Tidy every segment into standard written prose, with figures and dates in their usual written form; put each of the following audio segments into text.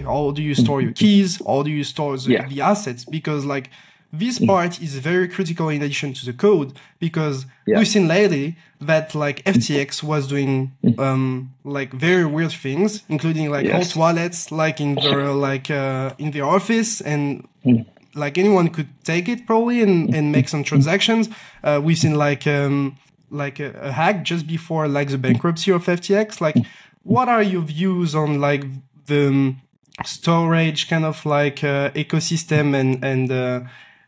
how do you store your keys? How do you store the assets? Because like this part is very critical in addition to the code, because we've seen lately that like FTX was doing like very weird things, including like hot wallets, like in their office, and like anyone could take it probably and make some transactions. We've seen like a hack just before like the bankruptcy of FTX. Like, what are your views on like the storage kind of like ecosystem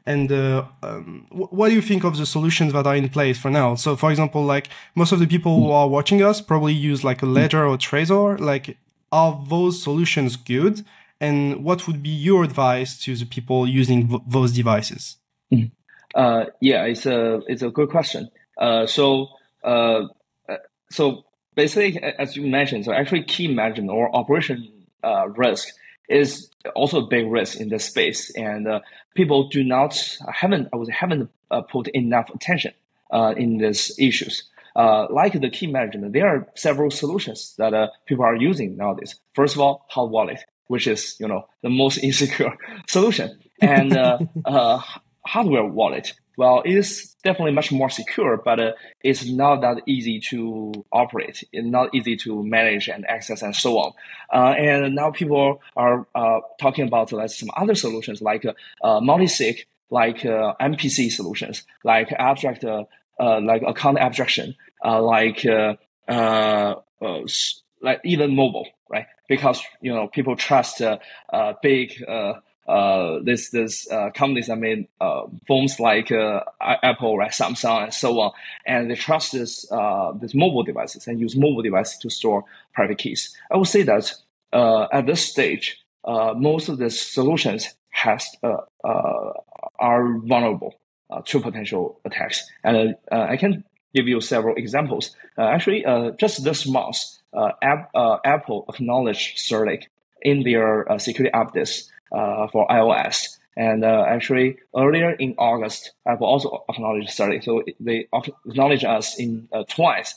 and what do you think of the solutions that are in place for now? So for example, like most of the people who are watching us probably use like a ledger or Trezor. Like, are those solutions good? And what would be your advice to the people using those devices? It's a good question. So basically, as you mentioned, so actually key management or operation risk is also a big risk in this space, and people haven't put enough attention in these issues. Like the key management, there are several solutions that people are using nowadays. First of all, hot wallet, which is the most insecure solution, and hardware wallet. Well, it is definitely much more secure, but it's not that easy to operate. It's not easy to manage and access and so on. And now people are talking about some other solutions like multi-sig, like MPC solutions, like abstract, like account abstraction, like even mobile, right? Because people trust big. This companies that made phones like Apple, right, Samsung, and so on, and they trust this mobile devices and use mobile devices to store private keys. I would say that at this stage, most of the solutions are vulnerable to potential attacks, and I can give you several examples. Actually, just this month, Apple acknowledged Certik in their security updates for iOS. And actually, earlier in August, Apple also acknowledged Certik. So they acknowledged us in twice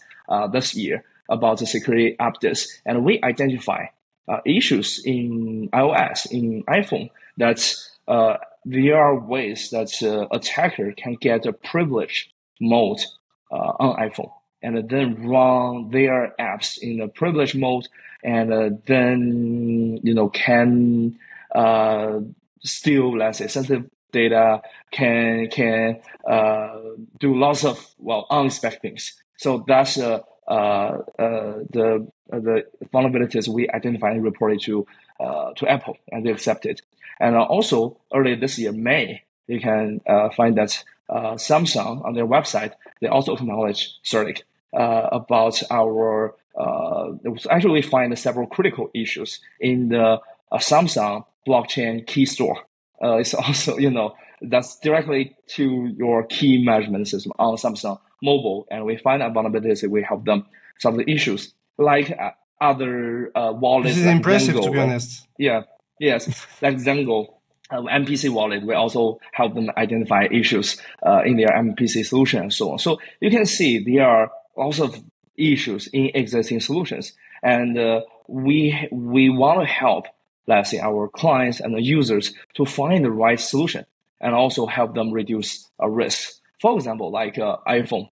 this year about the security updates. And we identify issues in iOS, in iPhone, that there are ways that attacker can get a privilege mode on iPhone, and then run their apps in a privilege mode, and then can steal, let's say, sensitive data, can do lots of unexpected things. So that's the vulnerabilities we identified and reported to Apple, and they accepted. And also earlier this year, May, you can find that Samsung on their website, they also acknowledge Certik about our. Actually, we find several critical issues in the Samsung blockchain key store. It's also, that's directly to your key management system on Samsung mobile, and we find a vulnerability. We help them solve the issues, like other wallets. This is like impressive, Zengo, to be honest. Yes, like Zengo. MPC wallet, we also help them identify issues in their MPC solution and so on. So you can see there are lots of issues in existing solutions, and we want to help, let's say, our clients and the users to find the right solution, and also help them reduce risk. For example, like iPhone.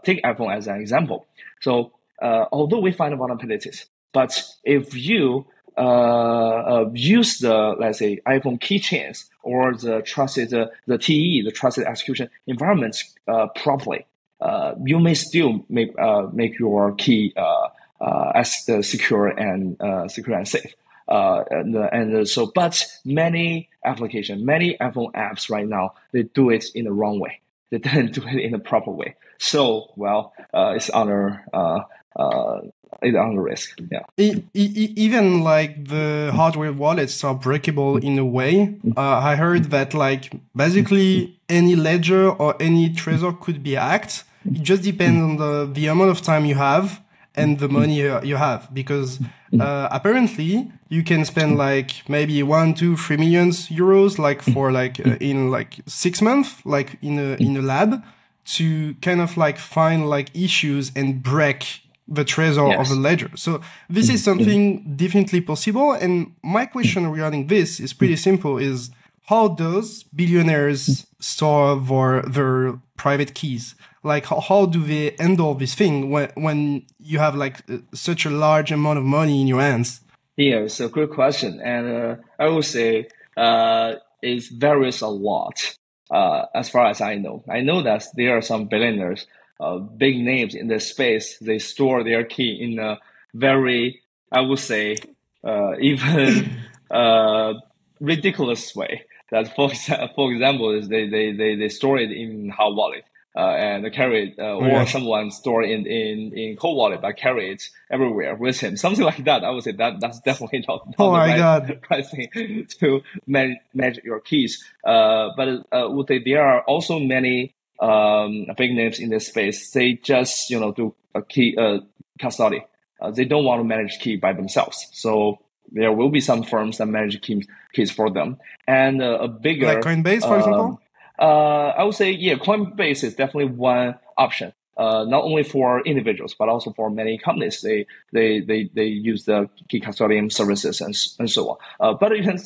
Take iPhone as an example. So although we find vulnerabilities, but if you use the, let's say, iPhone keychains or the trusted, the TE, the trusted execution environments properly, you may still make your key as secure and safe. But many applications, many iPhone apps right now, they do it in the wrong way. They don't do it in the proper way. So, it's under risk. Yeah. Even like the hardware wallets are breakable in a way. I heard that like basically any ledger or any Trezor could be hacked. It just depends on the amount of time you have and the money you have, because apparently you can spend like maybe 1, 2, 3 million euros like for like in like 6 months, like in a lab, to kind of like find like issues and break the treasure of a ledger. So this is something definitely possible. And my question regarding this is pretty simple: is how does billionaires store their private keys? Like, how do they handle this thing when you have like such a large amount of money in your hands? Yeah, it's a good question. And I would say it varies a lot as far as I know. I know that there are some billionaires, big names in this space, they store their key in a very, I would say, even ridiculous way. That, for example, is they store it in hot wallet. And carry it, or someone store it in cold wallet, but carry it everywhere with him. Something like that. I would say that's definitely not the right thing to manage your keys. But would say there are also many big names in this space. They just do a key custody. They don't want to manage key by themselves. So there will be some firms that manage keys for them. And a bigger, like Coinbase, for example. I would say, Coinbase is definitely one option. Not only for individuals, but also for many companies. They use the key custodian services and so on. But you can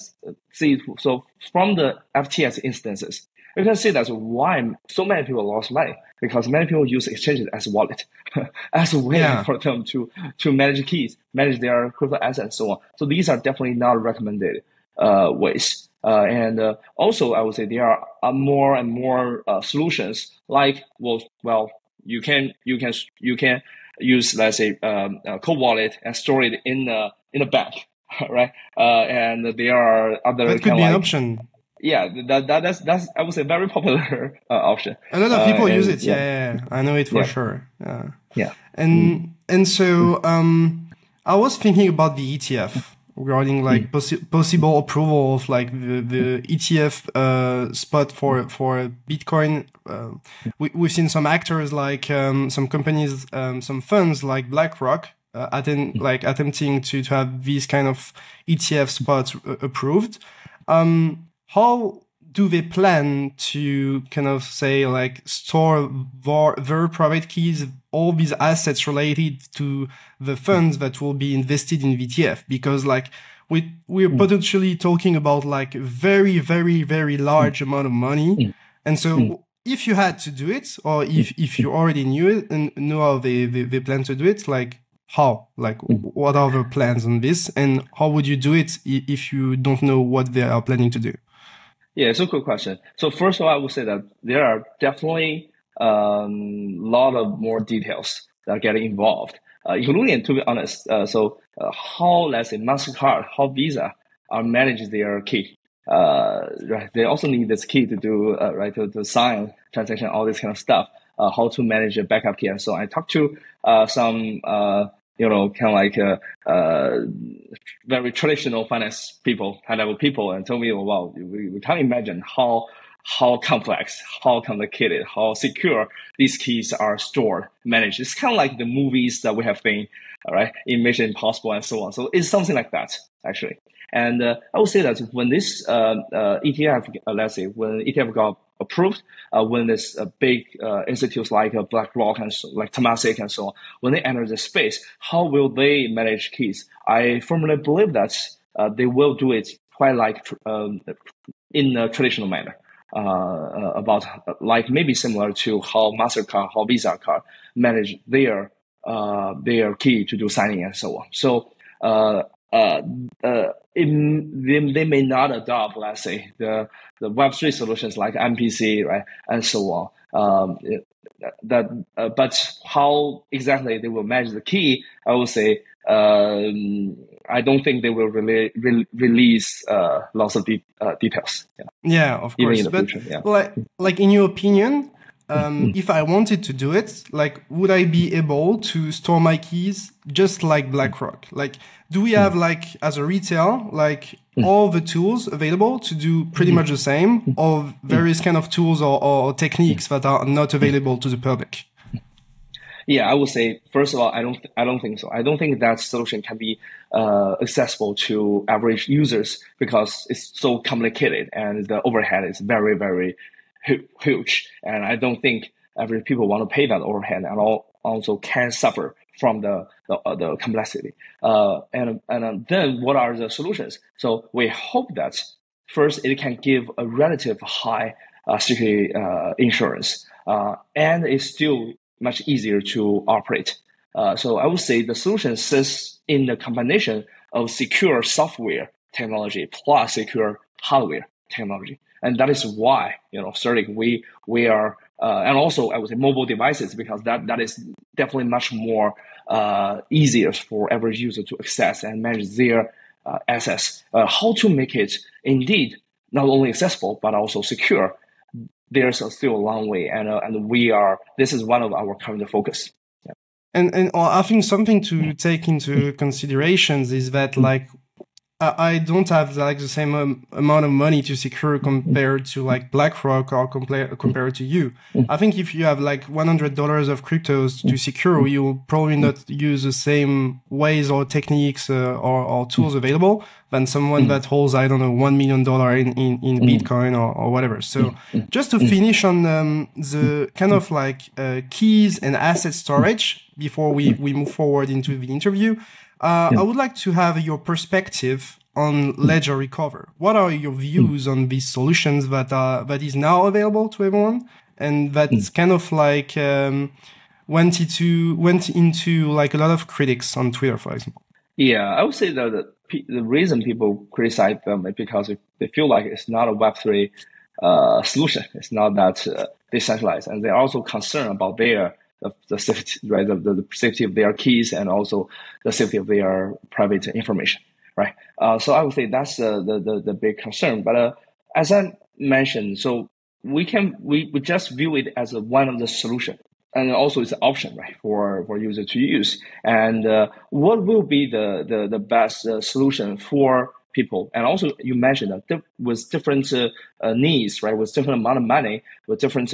see, so from the FTX instances, you can see that's why so many people lost money, because many people use exchanges as a wallet, as a way for them to manage keys, manage their crypto assets, and so on. So these are definitely not recommended ways. And also, I would say there are more and more solutions like, you can use, let's say, a cold wallet and store it in a bank, right? And there are other that could be an option. Yeah, that's I would say very popular option. A lot of people use it. Yeah, I know it for sure. And so I was thinking about the ETF. Regarding like possible approval of like the ETF spot for Bitcoin, we've seen some actors like some companies, some funds like BlackRock attempting to have these kind of ETF spots approved. How do they plan to kind of say like store their private keys, all these assets related to the funds that will be invested in ETF? Because like we're potentially talking about like very, very, very large amount of money. And so if you had to do it, or if you already knew it and knew how they plan to do it, like how, like what are the plans on this, and how would you do it if you don't know what they are planning to do? Yeah, it's a good question. So first of all, I would say that there are definitely a lot of more details that are getting involved, including, to be honest, how, let's say, MasterCard, how Visa are manage their key. Right, they also need this key to do to sign transaction, all this kind of stuff. How to manage a backup key and so on. I talked to some very traditional finance people, high-level people, and told me, we can't imagine how complex, how complicated, how secure these keys are stored, managed. It's kind of like the movies that we have seen, in Mission Impossible and so on. So it's something like that, actually. And I would say that when this ETF, let's say, when ETF got approved, when this big institutes like BlackRock and like Temasek and so on, when they enter the space, how will they manage keys? I firmly believe that they will do it quite like in a traditional manner, about like maybe similar to how MasterCard, how Visa card manage their key to do signing and so on. So they may not adopt, let's say, the Web3 solutions like MPC, right, and so on. But how exactly they will manage the key, I would say, I don't think they will release lots of details. Yeah, of course. But like in your opinion, if I wanted to do it, like, would I be able to store my keys just like BlackRock? Like, do we have, like, as a retail, like all the tools available to do pretty much the same, or various kind of tools or techniques that are not available to the public? Yeah, I would say, first of all, I don't think so. I don't think that solution can be accessible to average users because it's so complicated and the overhead is very, very huge. And I don't think every people want to pay that overhead and also can suffer from the complexity. And then what are the solutions? So we hope that first it can give a relative high security insurance, and it's still much easier to operate. So I would say the solution sits in the combination of secure software technology plus secure hardware technology, and that is why Certik we are and also I would say mobile devices, because that is definitely much more easier for every user to access and manage their assets. How to make it indeed not only accessible but also secure? There's still a long way, and this is one of our current focus. Yeah. And I think something to take into considerations is that like I don't have like the same amount of money to secure compared to like BlackRock or compared to you. I think if you have like $100 of cryptos to secure, you'll probably not use the same ways or techniques or tools available than someone that holds, I don't know, $1 million in Bitcoin or whatever. So just to finish on the kind of like keys and asset storage before we move forward into the interview, I would like to have your perspective on ledger recover. What are your views on these solutions that is now available to everyone, and that's kind of like went into like a lot of critics on Twitter, for example? Yeah, I would say that the reason people criticize them is because they feel like it's not a Web3 solution. It's not that decentralized, and they're also concerned about the safety, right? The safety of their keys and also the safety of their private information, right? So I would say that's the big concern. But as I mentioned, so we just view it as one of the solution, and also it's an option, right, for user to use. And what will be the best solution for people? And also you mentioned that with different needs, right, with different amount of money, with different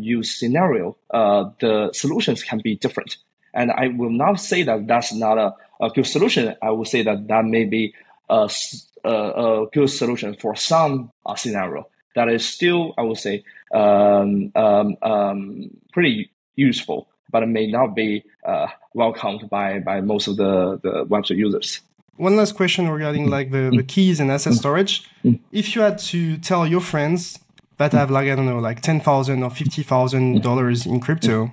use scenario, the solutions can be different. And I will not say that that's not a good solution. I will say that may be a good solution for some scenario. That is still, I would say, pretty useful, but it may not be welcomed by most of the website users. One last question regarding like the keys and asset storage. If you had to tell your friends that have like, I don't know, like $10,000 or $50,000 in crypto,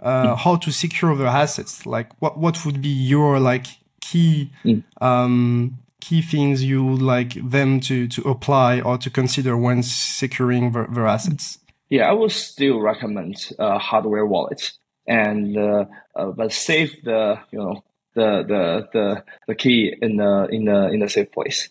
how to secure their assets, like what would be your like key things you would like them to apply or to consider when securing their assets? Yeah, I would still recommend hardware wallet, and but save the key in a safe place.